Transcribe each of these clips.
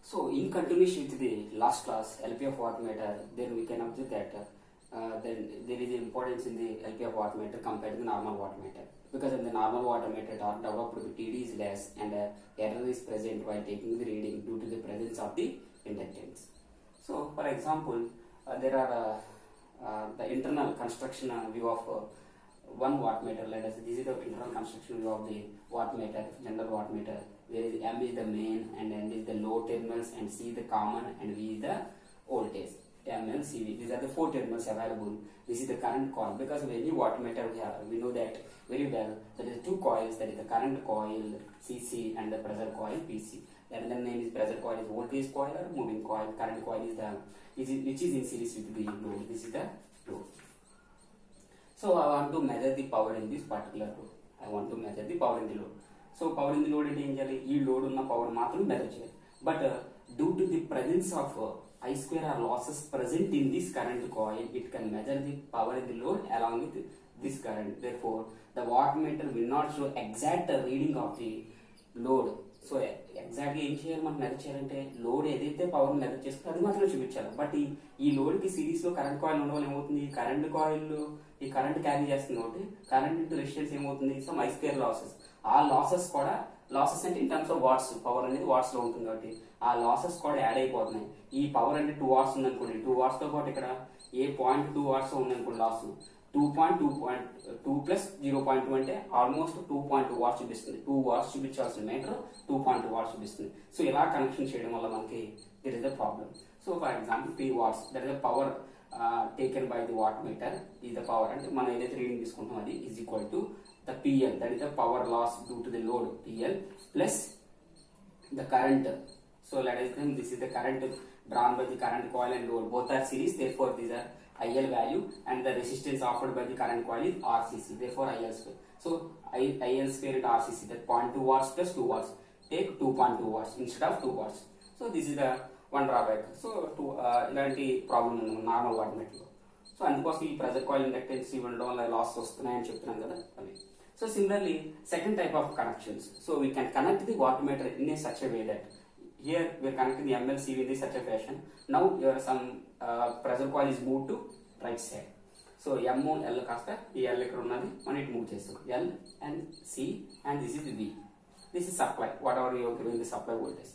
So in continuation with the last class LPF wattmeter, then we can observe that then there is importance in the LPF wattmeter compared to the normal wattmeter, because in the normal wattmeter torque developed with TD is less and error is present while taking the reading due to the presence of the inductance. So for example, there are the internal construction view of one wattmeter. Let us say this is the internal construction view of the wattmeter, general wattmeter, where M is the main and N is the low terminals and C the common and V is the voltage. M, L, C, V. These are the four terminals available. This is the current coil. Because of any wattmeter we know that very well. There is two coils, that is the current coil CC and the pressure coil PC. And the name is pressure coil is voltage coil or moving coil. Current coil is the which is in series with the load. This is the load. So I want to measure the power in this particular load. I want to measure the power in the load. So power in the load is in load ఉన్న power మాత్రం measure చేయాలి. But due to the presence of I square or losses present in this current coil, it can measure the power in the load along with this current. Therefore, the wattmeter will not show exact reading of the load. So exactly ఏం చేయాలి మనం measure చేయాలంటే load ఏదైతే power measure చేస్తుందో అది మాత్రమే చూపించాలి. But ఈ లోడ్ కి సిరీస్ లో కరెంట్ కాయిల్ ఉండడం వల్ల ఏమవుతుంది, కరెంట్ కాయిల్ ఈ కరెంట్ క్యారీ చేస్తుంది కాబట్టి కరెంట్ ఇంటూ రెసిస్టెన్స్ ఏమవుతుంది, సమ్ ఐ స్క్వేర్ లాసెస్. ఆ లాసెస్ కూడా లాసెస్ అంటే in terms of watts, power అనేది వాట్స్ లో ఉంటుంది కాబట్టి ఆ లాసెస్ కూడా యాడ్ అయిపోతున్నాయి. ఈ పవర్ అంటే 2 వాట్స్ ఉందనుకోండి, 2 వాట్స్ తో పాటు ఇక్కడ ఏ 0.2 వాట్స్ ఉందనుకోండి లాస్, 2.2 ప్లస్ 0.2 అంటే ఆల్మోస్ట్ 2.2 వాట్స్ చూపిస్తుంది. 2 వాట్స్ చూపించాల్సిన మీటర్ 2.2 వాట్స్ చూపిస్తుంది. సో ఇలా కనెక్షన్ చేయడం వల్ల మనకి there is the problem. So for example 3 watts, that is the power taken by the wattmeter is the power, and మనం ఏదైతే రీడింగ్ తీసుకుంటాం అది is equal to the PL, that is the power loss due to the load PL plus the current. So let us think this is the current drawn by the current coil and load, both are series, therefore these are IL value, and the resistance offered by the current coil is RCC, therefore IL square. So IL square into RCC, that 0.2 watts plus 2 watts, take 2.2 watts instead of 2 watts. So this is the one drawback. So ఇలాంటి problem ఉంది normal వాట్మీటర్లో. So అందుకోసం ఈ pressure coil inductance ఇవ్వడం వల్ల loss వస్తున్నాయని చెప్తున్నాను కదా అవి. So similarly second type of connections. So we can connect the wattmeter in a such a way that here we are connecting the MLCV in this such a fashion. Now your some pressure coil is moved to right side. So M L కాస్త ఈ L ఇక్కడ ఉన్నది మనం ఇటు move చేస్తాం, L and C, and this is V. This is supply, whatever you are giving the supply voltage.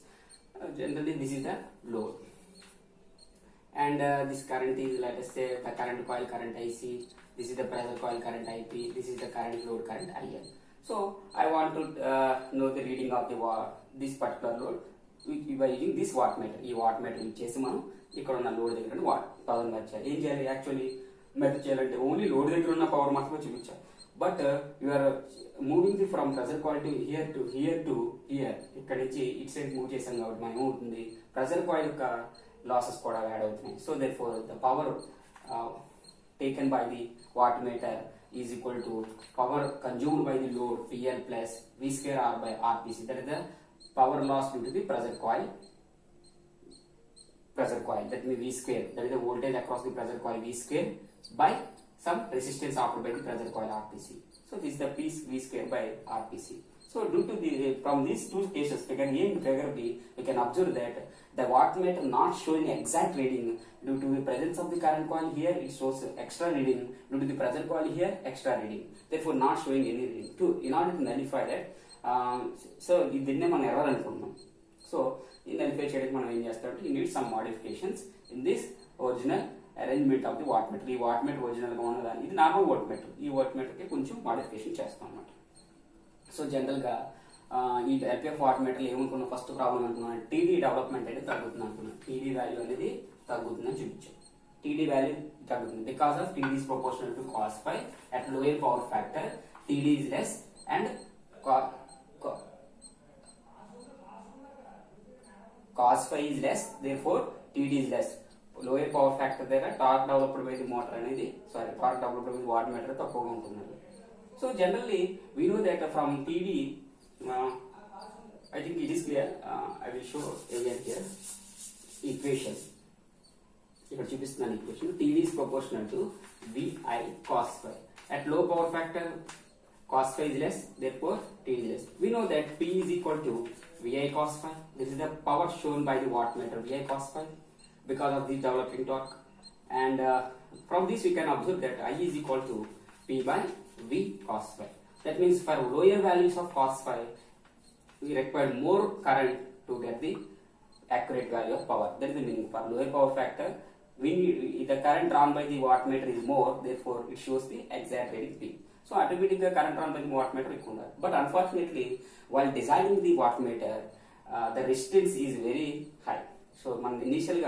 Generally this is the load, and this current is, let us say, the current coil current IC, this is the pressure coil current IP, this is the current load current IL. So I want to know the reading of the this particular load by using this wattmeter. ఈ wattmeter use చేసి మనం ఇక్కడ ఉన్న load దగ్గర power measure చేయాలి. ఏం చేయాలి, actually measure చేయాలంటే ఓన్లీ లోడ్ దగ్గర ఉన్న పవర్ మాత్రమే చూపించాలి. But you are moving the from pressure coil to here, ఇక్కడ నుంచి ఇట్ సైడ్ మూవ్ చేసాం కాబట్టి మనం ఏమవుతుంది, ప్రెజర్ కాయిల్ యొక్క లాసెస్ కూడా యాడ్ అవుతున్నాయి. So therefore the power taken by the wattmeter is equal to power consumed by the load PL plus V square R by RPC, that is the power loss due to the pressure coil, that means V square, that is the voltage across the pressure coil V square by some resistance offered by the pressure coil RPC. So this is the piece V square by RPC. So due to the from these two cases, figure A and figure B, we can observe that the wattmeter not showing exact reading due to the presence of the current coil here, it shows extra reading, due to the pressure coil here extra reading, therefore not showing any reading. In order to nullify that, so దీన్నే మనం error అనుకుంటున్నాం. So ఈ nullify చేయడానికి మనం ఏం చేస్తామంటే you need some modifications in this original arrangement of the wattmeter. ఈ wattmeter ఒరిజినల్గా ఉన్నదాన్ని, ఇది నార్మల్ వాట్మీటర్, ఈ వాట్మీటర్కి కొంచెం మోడిఫికేషన్ చేస్తాం అన్నమాట. సో జనరల్గా ఈ LPF వాట్మీటర్లు ఏమనుకున్నాం, ఫస్ట్ ప్రాబ్లం అనుకున్నాం టీడీ డెవలప్మెంట్ అనేది తగ్గుతుంది అనుకున్నాం. టీడీ వాల్యూ అనేది తగ్గుతుందని చూపించాం. టీడీ వాల్యూ తగ్గుతుంది because of TD is proportional to cos phi at lower power factor, TD is less and cos phi is less, therefore TD is less. Lower power factor దగ్గర torque developed by the motor అనేది torque developed by the wattmeter తక్కువగా ఉంటుంది. So generally we know that from TD, I think it is clear. I will show again here equation. ఇక్కడ చూపిస్తున్నాను equation. TD is proportional to VI cos phi. At low power factor cos phi is less, therefore T is less. We know that P is equal to VI cos phi. This is the power shown by the wattmeter, VI cos phi, because of the developing torque. And from this we can observe that I is equal to P by V cos phi. That means for lower values of cos phi, we require more current to get the accurate value of power. That is the meaning. For lower power factor, we need the current drawn by the wattmeter is more, therefore it shows the exact reading P. So automatically current drawn by the wattmeter is more. But unfortunately, while designing the wattmeter, the resistance is very high. So initially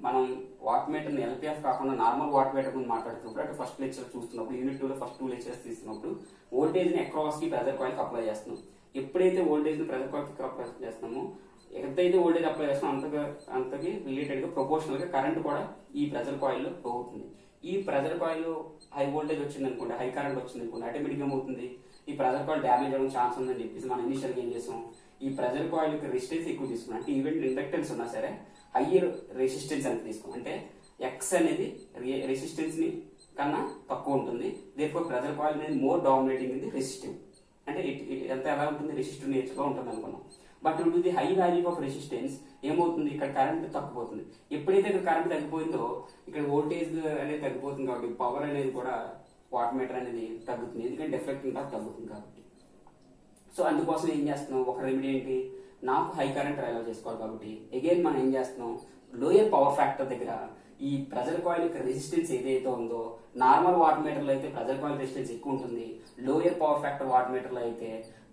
మనం వాట్మీటర్ని LPF కాకుండా normal wattmeter గురించి మాట్లాడుతున్నప్పుడు అంటే first lecture చూస్తున్నప్పుడు Unit-2 లో first 2 lectures తీస్తున్నప్పుడు వోల్టేజ్ని across కి pressure కాయిల్కి apply చేస్తున్నాం. ఎప్పుడైతే వోల్టేజ్ని ప్రెజర్ కాయిల్కి అప్లై చేస్తున్నామో, ఎంతైతే వోల్టేజ్ అప్లై చేస్తామో అంతకి రిలేటెడ్గా ప్రొపోర్షనల్గా కరెంట్ కూడా ఈ ప్రెజర్ కాయిల్లో పోతుంది. ఈ ప్రెజర్ కాయిల్ హై వోల్టేజ్ వచ్చింది అనుకోండి, హై కరెంట్ వచ్చింది అనుకోండి, ఆటోమేటిక్గా ఏమవుతుంది, ఈ ప్రెజర్ కాయిల్ డ్యామేజ్ అవ్వడం ఛాన్స్ ఉందని చెప్పేసి మనం ఇనిషియల్గా ఏం చేస్తాం, ఈ ప్రెజర్ కాయిల్ యొక్క రెసిస్టెన్స్ ఎక్కువ తీసుకున్నాం. అంటే ఈవెంట్ ఇండక్టెన్స్ ఉన్నా సరే హయ్యర్ రెసిస్టెన్స్ అని తీసుకున్నాం. అంటే ఎక్స్ అనేది రెసిస్టెన్స్ ని కన్నా తక్కువ ఉంటుంది. దేర్ఫోర్ ప్రెజర్ కాయిల్ అనేది మోర్ డామినేటింగ్ ఇది రెసిస్టివ్. అంటే ఎంత ఎలా ఉంటుంది, రెసిస్టివ్ నేచర్ గా ఉంటుంది అనుకున్నాం. But to the high value of resistance ఏమవుతుంది, ఇక్కడ కరెంట్ తగ్గిపోతుంది. ఎప్పుడైతే ఇక్కడ కరెంట్ తగ్గిపోయిందో ఇక్కడ వోల్టేజ్ అనేది తగ్గిపోతుంది కాబట్టి పవర్ అనేది కూడా వాట్మీటర్ అనేది తగ్గుతుంది. ఎందుకంటే డిఫెక్టింగ్ టార్క్ తగ్గుతుంది కాబట్టి. సో అందుకోసం ఏం చేస్తున్నాం, ఒక రెమెడీ ఏంటి, నాకు హై కరెంట్ అలౌ చేసుకోవాలి కాబట్టి అగైన్ మనం ఏం చేస్తున్నాం, లోయర్ పవర్ ఫ్యాక్టర్ దగ్గర ఈ ప్రెజర్ కాయిల్ యొక్క రెసిస్టెన్స్ ఏదైతే ఉందో, నార్మల్ వాట్మీటర్ లో అయితే ప్రెజర్ కాయిల్ రెసిస్టెన్స్ ఎక్కువ ఉంటుంది. లోయర్ పవర్ ఫ్యాక్టర్ వాట్మీటర్ లో అయితే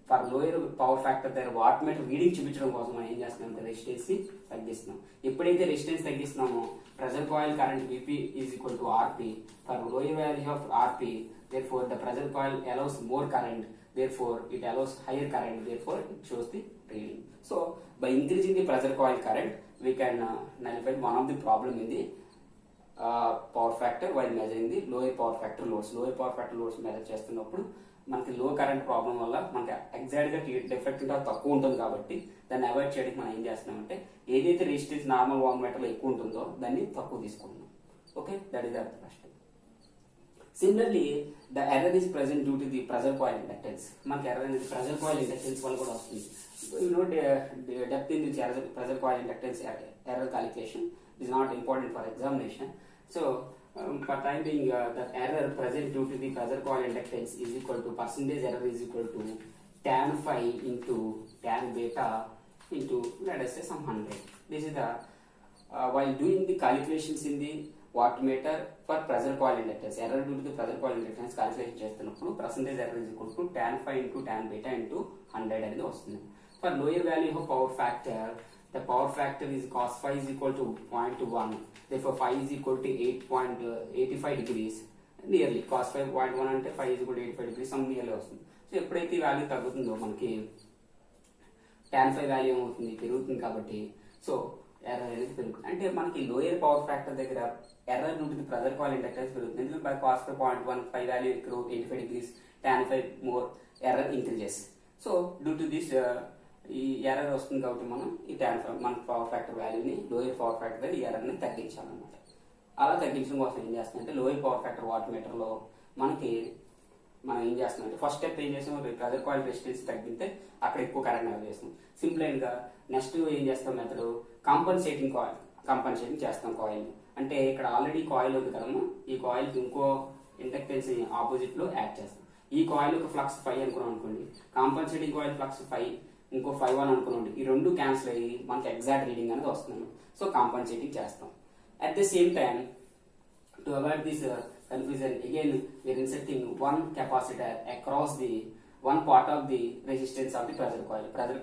ఫర్ లోయర్ పవర్ ఫ్యాక్టర్ దగ్గర వాట్మీటర్ రీడింగ్ చూపించడం కోసం మనం ఏం చేస్తున్నాం, రెసిస్టెన్స్ ని తగ్గిస్తున్నాం. ఎప్పుడైతే రెసిస్టెన్స్ తగ్గిస్తున్నామో pressure coil current VP is equal to RP. For lower value of RP, therefore the pressure coil allows more current, therefore it allows higher current, therefore it shows the reading. So by increasing the pressure coil current, we can nullify one of the problem in the power factor while measuring the lower power factor loads. Lower power factor loads measure చేస్తున్నప్పుడు మనకి లో current problem వల్ల మనకి exact గా defect తక్కువ ఉంటుంది కాబట్టి దాన్ని అవాయిడ్ చేయడానికి మనం ఏం చేస్తున్నామంటే ఏదైతే రెసిస్టెన్స్ నార్మల్ వాట్మీటర్ లో ఎక్కువ ఉంటుందో దాన్ని తక్కువ తీసుకుంటున్నాం. Okay, that is the first. Similarly, the error is present due to the pressure coil inductance. మనకి ఎర్రర్ అనేది ప్రెజర్ కాయిల్ ఇండక్టెన్స్ వల్ల కూడా వస్తుంది. Depth in the pressure coil inductance error calculation is not important for examination. So for time being, the error present due to the pressure coil inductance is equal to percentage error is equal to tan phi into tan beta into, let us say, some 100. This is the while doing the calculations in the wattmeter for pressure coil inductance, error due to the pressure coil inductance calculation చేస్తున్నప్పుడు percentage error is equal to tan phi into tan beta into 100 అనేది వస్తుంది. For lower value of power factor, the power factor is cos phi is equal to 0.1, therefore phi is equal to 8.85 degrees, nearly cos phi 0.1 అంటే phi is equal to 85 degrees, some nearly వస్తుంది. So ఎప్పుడైతే ఈ value తగ్గుతుందో మనకి tan phi value ఏమవుతుంది, పెరుగుతుంది. కాబట్టి so error అనేది పెరుగుతుంది. అంటే మనకి లోయర్ పవర్ ఫ్యాక్టర్ దగ్గర ఎర్రర్ ఉంటుంది, ప్రెజర్ కాయిల్ ఇండక్టెన్స్ పెరుగుతుంది. ఎందుకంటే by cos phi 0.1 phi value ఎక్కువ 85 degrees, tan phi more, error increases. So due to this ఈ ఎర్రర్ వస్తుంది కాబట్టి మనం ఈ tan phi మన పవర్ ఫ్యాక్టర్ వాల్యూని లోయర్ పవర్ ఫ్యాక్టర్ దగ్గర ఈ ఎర్రర్ని తగ్గించాలన్నమాట. అలా తగ్గించడం కోసం ఏం చేస్తామంటే లోయర్ పవర్ ఫ్యాక్టర్ వాట్మీటర్లో మనం ఏం చేస్తామంటే ఫస్ట్ స్టెప్ ఏం చేస్తాం, ప్రెజర్ కాయిల్ రెసిస్టెన్స్ తగ్గితే అక్కడ ఎక్కువ కరెంట్ అవి చేస్తాం. సింపుల్ గా నెక్స్ట్ ఏం చేస్తాం, మెథడ్ కంపన్సేటింగ్ చేస్తాం కాయిల్. అంటే ఇక్కడ ఆల్రెడీ కాయిల్ ఉంది కదమ్మా, ఈ కాయిల్ కి ఇంకో ఇండక్టెన్స్ ఆపోజిట్ లో యాడ్ చేస్తాం. ఈ కాయిల్ ఒక ఫ్లక్స్ 5 అనుకున్నాం అనుకోండి, కాంపన్సేటింగ్ కాయిల్ ఫ్లక్స్ 5 ఇంకో 5 అని అనుకోండి, ఈ రెండు క్యాన్సిల్ అయ్యి మనకి ఎగ్జాక్ట్ రీడింగ్ అనేది వస్తుంది. సో కాంపన్సేటింగ్ చేస్తాం. At the same time to avoid this confusion, again we are inserting one capacitor across the one part of the resistance of the pressure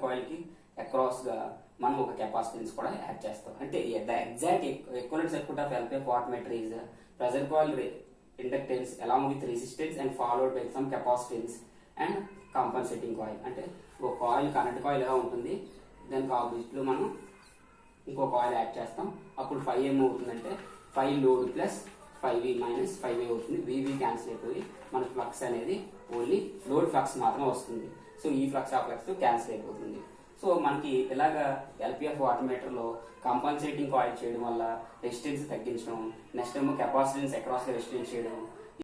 coil ki across the మనం ఒక capacitance కూడా add చేస్తాం. అంటే the exact equivalent circuit off LPF wattmeter is pressure coil inductance along with resistance and followed by some capacitance and compensating coil. అంటే ఒక coil current coil ఎలా ఉంటుంది, దానికి ఆపోజిట్ లో మనం ఇంకో కాయిల్ యాడ్ చేస్తాం. అప్పుడు 5 ఏమవుతుందంటే 5 load plus 5V minus 5V అవుతుంది. VV క్యాన్సిల్ అయిపోయి మన ఫ్లక్స్ అనేది ఓన్లీ లోడ్ ఫ్లక్స్ మాత్రమే వస్తుంది. సో ఈ ఫ్లక్స్ ఆ ఫ్లక్స్ క్యాన్సిల్ అయిపోతుంది. సో మనకి ఇలాగా LPF వాట్మీటర్ లో కాంపన్సేటింగ్ కాయిల్ చేయడం వల్ల రెసిస్టెన్స్ తగ్గించడం, నెక్స్ట్ ఏమో కెపాసిటెన్స్ అక్రాస్ రెసిస్టెన్స్ చేయడం,